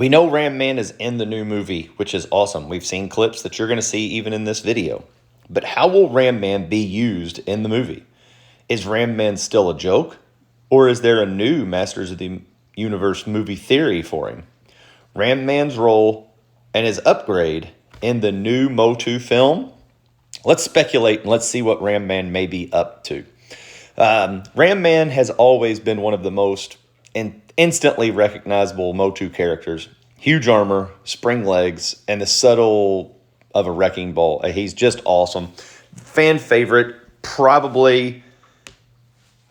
We know Ram Man is in the new movie, which is awesome. We've seen clips that you're going to see even in this video. But how will Ram Man be used in the movie? Is Ram Man still a joke? Or is there a new Masters of the Universe movie theory for him? Ram Man's role and his upgrade in the new Motu film? Let's speculate and let's see what Ram Man may be up to. Ram Man has always been one of the most instantly recognizable Motu characters. Huge armor, spring legs, and the subtle of a wrecking ball. He's just awesome. Fan favorite, probably,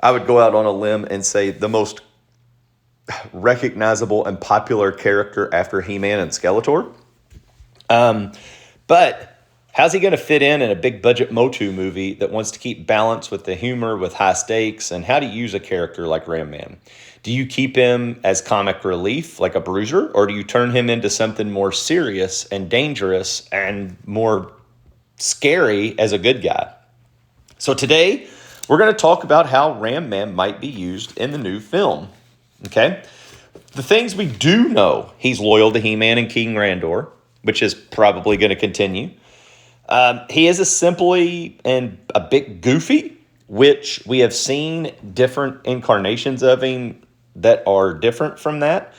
I would go out on a limb and say the most recognizable and popular character after He-Man and Skeletor. But how's he going to fit in a big budget Motu movie that wants to keep balance with the humor, with high stakes, and how to use a character like Ram Man? Do you keep him as comic relief, like a bruiser, or do you turn him into something more serious and dangerous and more scary as a good guy? So today, we're going to talk about how Ram Man might be used in the new film. Okay? The things we do know: he's loyal to He-Man and King Randor, which is probably going to continue. He is a simply and a bit goofy, which we have seen different incarnations of him that are different from that.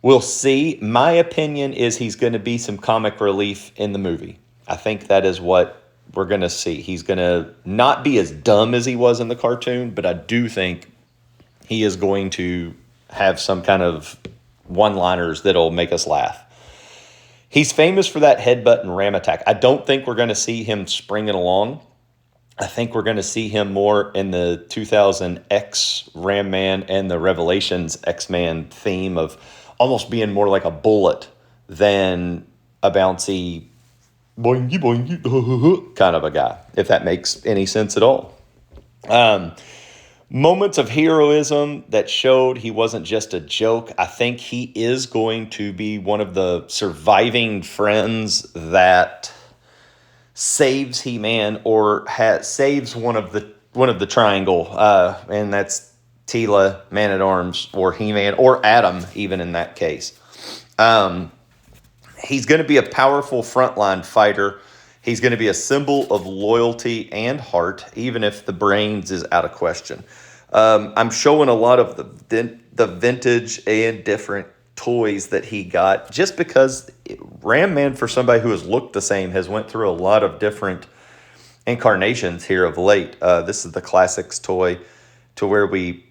We'll see. My opinion is he's going to be some comic relief in the movie. I think that is what we're going to see. He's going to not be as dumb as he was in the cartoon, but I do think he is going to have some kind of one-liners that'll make us laugh. He's famous for that headbutt and ram attack. I don't think we're going to see him springing along. I think we're going to see him more in the 2000 X Ram Man and the Revelations X-Man theme of almost being more like a bullet than a bouncy boingy boingy kind of a guy, if that makes any sense at all. Moments of heroism that showed he wasn't just a joke. I think he is going to be one of the surviving friends that saves He-Man or saves one of the triangle, and that's Teela, Man-at-Arms, or He-Man, or Adam, even in that case. He's going to be a powerful frontline fighter. He's going to be a symbol of loyalty and heart, even if the brains is out of question. I'm showing a lot of the vintage and different toys that he got, just because Ram Man, for somebody who has looked the same, has went through a lot of different incarnations here of late. This is the classics toy, to where we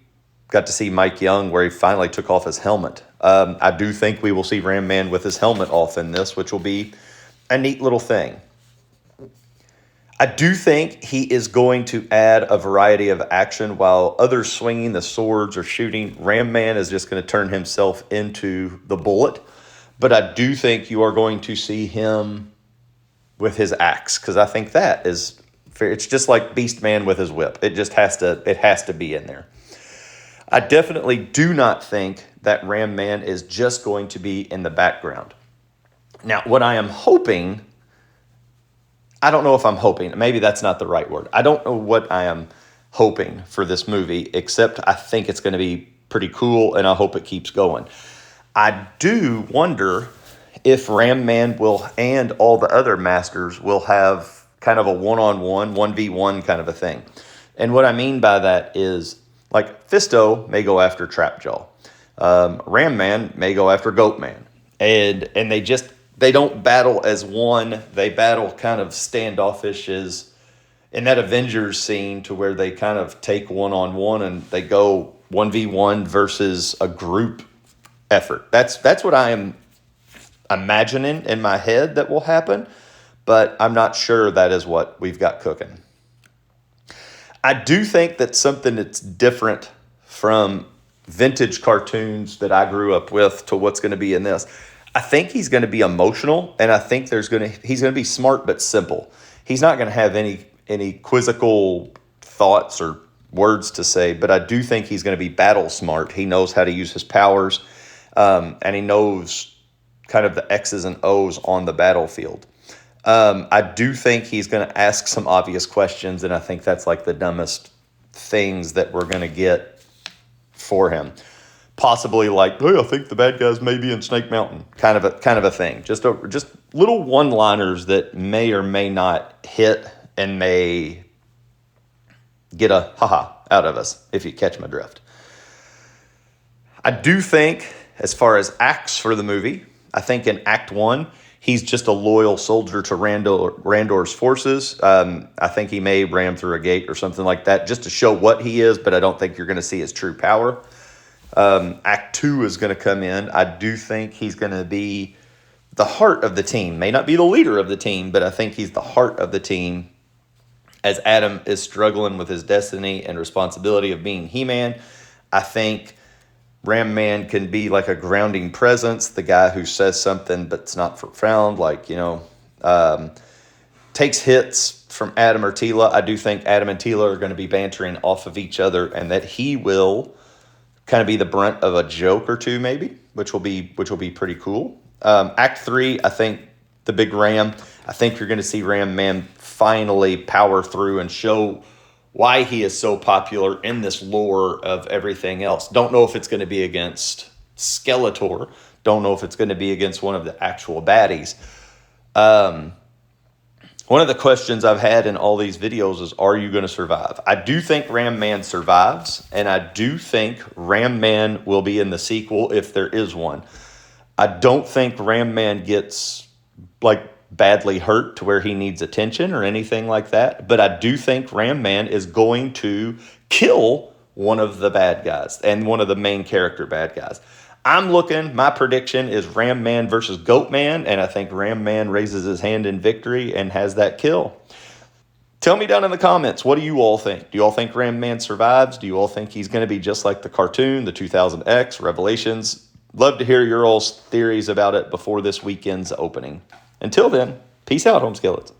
got to see Mike Young, where he finally took off his helmet. I do think we will see Ram Man with his helmet off in this, which will be a neat little thing. I do think he is going to add a variety of action while others swinging the swords or shooting. Ram Man is just going to turn himself into the bullet. But I do think you are going to see him with his axe, because I think that is fair. It's just like Beast Man with his whip. It has to be in there. I definitely do not think that Ram Man is just going to be in the background. Now, what I am hoping, I don't know if I'm hoping, maybe that's not the right word. I don't know what I am hoping for this movie, except I think it's going to be pretty cool, and I hope it keeps going. I do wonder if Ram Man will, and all the other masters, will have kind of a one-on-one, 1v1 kind of a thing. And what I mean by that is, like, Fisto may go after Trapjaw. Ram Man may go after Goat Man. And they don't battle as one. They battle kind of standoffish, as in that Avengers scene, to where they kind of take one-on-one and they go 1v1 versus a group effort. That's what I am imagining in my head that will happen, but I'm not sure that is what we've got cooking. I do think that something that's different from vintage cartoons that I grew up with to what's going to be in this, I think he's going to be emotional, and I think he's going to be smart but simple. He's not going to have any quizzical thoughts or words to say, but I do think he's going to be battle smart. He knows how to use his powers, and he knows kind of the X's and O's on the battlefield. I do think he's going to ask some obvious questions, and I think that's like the dumbest things that we're going to get for him. possibly like, hey, I think the bad guys may be in Snake Mountain, kind of a thing. Just little one-liners that may or may not hit and may get a haha out of us, if you catch my drift. I do think, as far as acts for the movie, I think in Act 1, he's just a loyal soldier to Randor's forces. I think he may ram through a gate or something like that just to show what he is, but I don't think you're going to see his true power. Act 2 is going to come in. I do think he's going to be the heart of the team. May not be the leader of the team, but I think he's the heart of the team as Adam is struggling with his destiny and responsibility of being He-Man. I think Ram Man can be like a grounding presence, the guy who says something but's not profound, like, takes hits from Adam or Teela. I do think Adam and Teela are going to be bantering off of each other, and that he will kind of be the brunt of a joke or two, maybe, which will be pretty cool. Act 3, I think the big Ram. I think you're going to see Ram Man finally power through and show why he is so popular in this lore of everything else. Don't know if it's going to be against Skeletor. Don't know if it's going to be against one of the actual baddies. One of the questions I've had in all these videos is, are you going to survive? I do think Ram Man survives, and I do think Ram Man will be in the sequel if there is one. I don't think Ram Man gets, like, badly hurt to where he needs attention or anything like that. But I do think Ram Man is going to kill one of the bad guys and one of the main character bad guys. My prediction is Ram Man versus Goat Man, and I think Ram Man raises his hand in victory and has that kill. Tell me down in the comments, what do you all think? Do you all think Ram Man survives? Do you all think he's going to be just like the cartoon, the 2000X, Revelations? Love to hear your all's theories about it before this weekend's opening. Until then, peace out, home skillets.